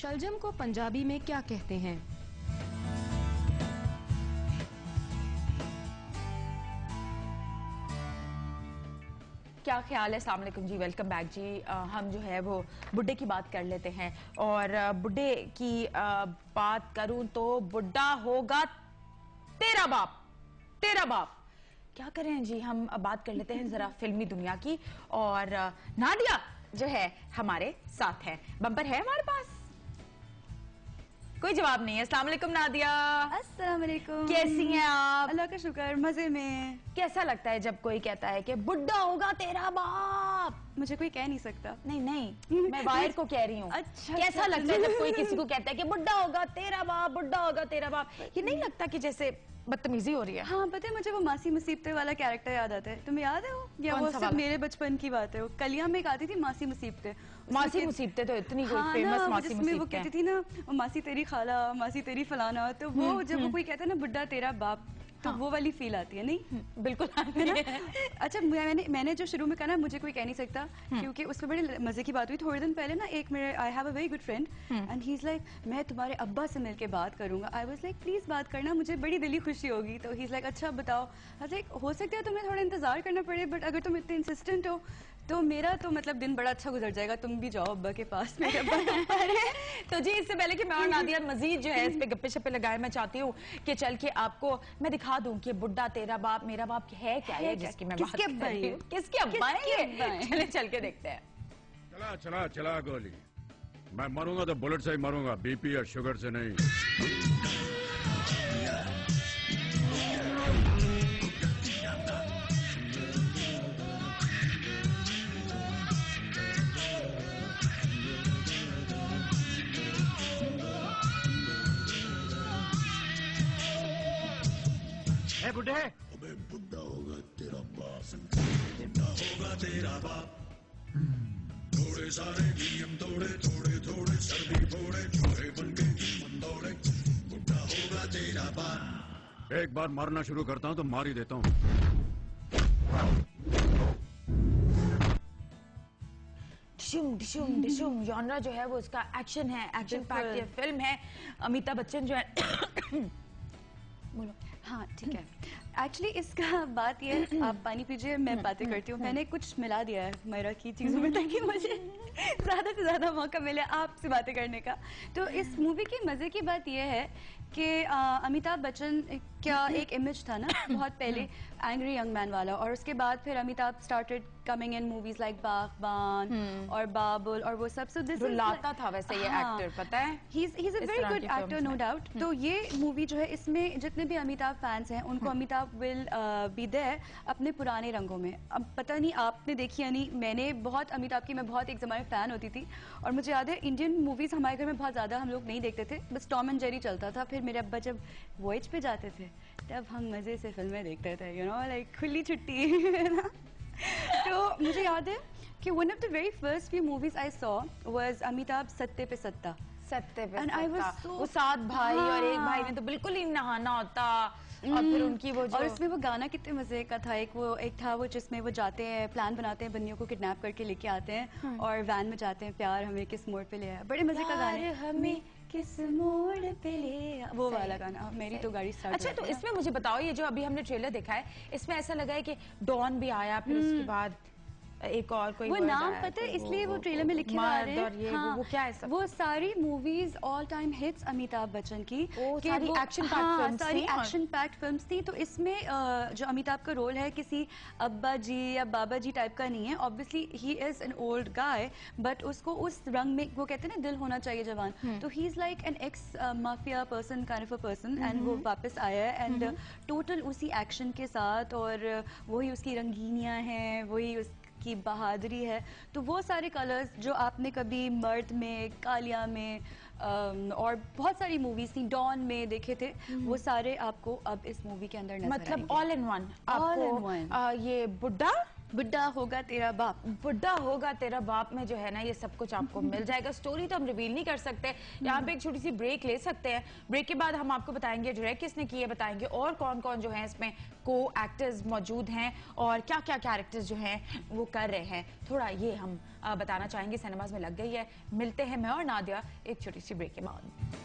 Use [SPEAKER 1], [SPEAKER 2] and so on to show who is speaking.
[SPEAKER 1] शलजम को पंजाबी में क्या कहते हैं?
[SPEAKER 2] क्या ख्याल है? अस्सलाम वालेकुम जी, वेलकम बैक जी। हम जो है वो बुड्ढे की बात कर लेते हैं। और बुड्ढे की बात करूं तो बुड्ढा होगा तेरा बाप, तेरा बाप। क्या करें जी, हम बात कर लेते हैं जरा फिल्मी दुनिया की। और नादिया जो है हमारे साथ है। बम्पर है हमारे पास? कोई जवाब नहीं है। अस्सलाम वालेकुम नादिया।
[SPEAKER 3] अस्सलाम वालेकुम।
[SPEAKER 2] कैसी हैं आप?
[SPEAKER 3] अल्लाह का शुक्र, मजे में।
[SPEAKER 2] कैसा लगता है जब कोई कहता है कि बुड्ढा होगा तेरा बाप?
[SPEAKER 3] मुझे कोई कह नहीं सकता।
[SPEAKER 2] नहीं नहीं, मैं वायर को कह रही हूँ।
[SPEAKER 3] अच्छा,
[SPEAKER 2] कैसा लगता है जब कोई किसी को कहता है कि बुड्ढा होगा तेरा बाप, बुड्ढा होगा तेरा बाप? ये नहीं लगता कि जैसे बदतमीजी हो रही है?
[SPEAKER 3] हाँ, पता है मुझे वो मासी मुसीबते वाला कैरेक्टर याद आता है। तुम्हें याद है वो? या वो सब मेरे बचपन की बात है। वो कलिया में एक आती थी मासी मुसीबते।
[SPEAKER 2] मासी मुसीबते तो इतनी कोई फेमस मासी मुसीबते
[SPEAKER 3] वो कहती थी ना, मासी तेरी खाला, मासी तेरी फलाना। तो वो जब वो कोई कहता है ना बुड्ढा तेरा बाप, तो वो वाली फील आती है। नहीं
[SPEAKER 2] बिल्कुल
[SPEAKER 3] है ना? अच्छा, मैंने जो शुरू में कहा ना मुझे कोई कह नहीं सकता, क्योंकि उसमें बड़े मजे की बात हुई। थोड़े दिन पहले ना एक मेरे I have a very good friend and he is like मैं तुम्हारे अब्बा से मिलके बात करूंगा। आई वाज लाइक प्लीज बात करना, मुझे बड़ी दिली खुशी होगी। तो ही इज लाइक अच्छा बताओ। लाइक हो सकता है तुम्हें थोड़ा इंतजार करना पड़े, बट अगर तुम इतने इंसिस्टेंट हो तो मेरा तो मतलब दिन बड़ा अच्छा गुजर जाएगा। तुम भी जाओ अब्बा के पास, मेरे अब्बा
[SPEAKER 2] तो जी इससे पहले कि मैं और नादिया मजीद जो है इस पे गप्पे शप्पे लगाए, मैं चाहती हूँ कि चल के आपको मैं दिखा दूं कि बुड्ढा तेरा बाप मेरा बाप है क्या है जिसकी मैं बात कर रही हूँ। किसके अब्बा है? चले चल के देखते हैं।
[SPEAKER 4] चला चला चला गोली। मैं मरूंगा तो बुलेट से ही मरूंगा, बीपी या शुगर से नहीं।
[SPEAKER 5] बुड्ढे,
[SPEAKER 4] अबे बुड्ढा होगा तेरा बाप, बुड्ढा होगा तेरा बाप। थोड़े सारे नियम तोड़े, थोड़े थोड़े सर भी फोड़े, चोरे बनके मन दौड़े, बुड्ढा होगा तेरा बाप। एक बार मारना शुरू करता हूँ तो मार ही देता हूँ।
[SPEAKER 2] डिशुम डिशुम डिशुम जॉनरा जो है वो इसका एक्शन है, एक्शन पैक्ड ये फिल्म है। अमिताभ बच्चन जो है बोलो।
[SPEAKER 3] हाँ ठीक है। एक्चुअली इसका बात ये है, आप पानी पीजिए, मैं बातें करती हूँ। मैंने कुछ मिला दिया है मेरा की चीजों में ताकि मुझे ज्यादा से ज्यादा मौका मिले आपसे बातें करने का। तो इस मूवी की मजे की बात ये है कि अमिताभ बच्चन का एक इमेज था ना बहुत पहले, एंग्री यंग मैन वाला, और उसके बाद फिर Amitabh started coming in movies like बागबान और बाबुल और वो सब। सो दिस
[SPEAKER 2] लाता था वैसे ये एक्टर, पता है
[SPEAKER 3] he is a very good actor, no doubt. तो ये मूवी जो है इसमें जितने भी अमिताभ फैंस हैं उनको अमिताभ विल बी देयर अपने पुराने रंगों में। अब पता नहीं आपने देखी या नहीं, मैंने बहुत अमिताभ की मैं बहुत एक जमाने फैन होती थी, और मुझे याद है इंडियन मूवीज हमारे घर में बहुत ज्यादा हम लोग नहीं देखते थे, बस टॉम एंड जेरी चलता था। फिर मेरे अब्बा जब वॉयज पे जाते थे तब हम मजे से फिल्में देखते थे, यू नो लाइक खुली छुट्टी है ना। तो मुझे याद है कि one of the very first few movies I saw was Amitabh सत्ते पे सत्ता।
[SPEAKER 2] सत्ते पे
[SPEAKER 3] And I was
[SPEAKER 2] सत्ता।
[SPEAKER 3] so-
[SPEAKER 2] वो 7 भाई और एक भाई ने तो बिल्कुल ही नहाना होता, और फिर उनकी वो जो
[SPEAKER 3] और उसमें वो गाना कितने मजे का था। एक था वो जिसमें वो जाते हैं, प्लान बनाते हैं, बंदियों को किडनैप करके लेके आते हैं और वैन में जाते हैं, प्यार हमें किस मोड़ पे ले आया, बड़े मजे का गाना है, हमें किस मोड़ पे ले आया, वो वाला गाना। मेरी तो गाड़ी स्टार्ट।
[SPEAKER 2] अच्छा, तो इसमें मुझे बताओ, ये जो अभी हमने ट्रेलर देखा है इसमें ऐसा लगा है कि डॉन भी आया, फिर उसके बाद एक और कोई
[SPEAKER 3] वो नाम पता है इसलिए वो ट्रेलर में लिखे आ रहे हैं।
[SPEAKER 2] हाँ, वो क्या है सब?
[SPEAKER 3] वो सारी movies all time hits Amitabh Bachchan की,
[SPEAKER 2] सारी एक्शन पैक्ड फिल्म्स थी।
[SPEAKER 3] सारी एक्शन पैक्ड फिल्म्स थी। तो इसमें जो अमिताभ का रोल है किसी अब्बा जी या बाबा जी टाइप का नहीं है। Obviously he is an old guy, but उसको उस रंग में, वो कहते हैं ना दिल होना चाहिए जवान, तो he is like an x mafia person kind of a person, and वो वापस आया है एंड टोटल उसी एक्शन के साथ, और वही उसकी रंगीनियां हैं, वही की बहादुरी है। तो वो सारे कलर्स जो आपने कभी मर्द में, कालिया में और बहुत सारी मूवीज थी, डॉन में देखे थे, वो सारे आपको अब इस मूवी के अंदर नजर
[SPEAKER 2] मतलब
[SPEAKER 3] आएंगे।
[SPEAKER 2] All in one.
[SPEAKER 3] All in one।
[SPEAKER 2] ये बुड्ढा
[SPEAKER 3] बुढ़ा होगा तेरा बाप।
[SPEAKER 2] बुढ़ा होगा तेरा बाप में जो है ना ये सब कुछ आपको मिल जाएगा। स्टोरी तो हम रिवील नहीं कर सकते, यहाँ पे एक छोटी सी ब्रेक ले सकते हैं। ब्रेक के बाद हम आपको बताएंगे डायरेक्ट किसने किए, बताएंगे और कौन कौन जो है इसमें को एक्टर्स मौजूद हैं और क्या क्या कैरेक्टर्स जो हैं वो कर रहे हैं, थोड़ा ये हम बताना चाहेंगे। सिनेमाज में लग गई है। मिलते हैं मैं और नादिया एक छोटी सी ब्रेक के बाद।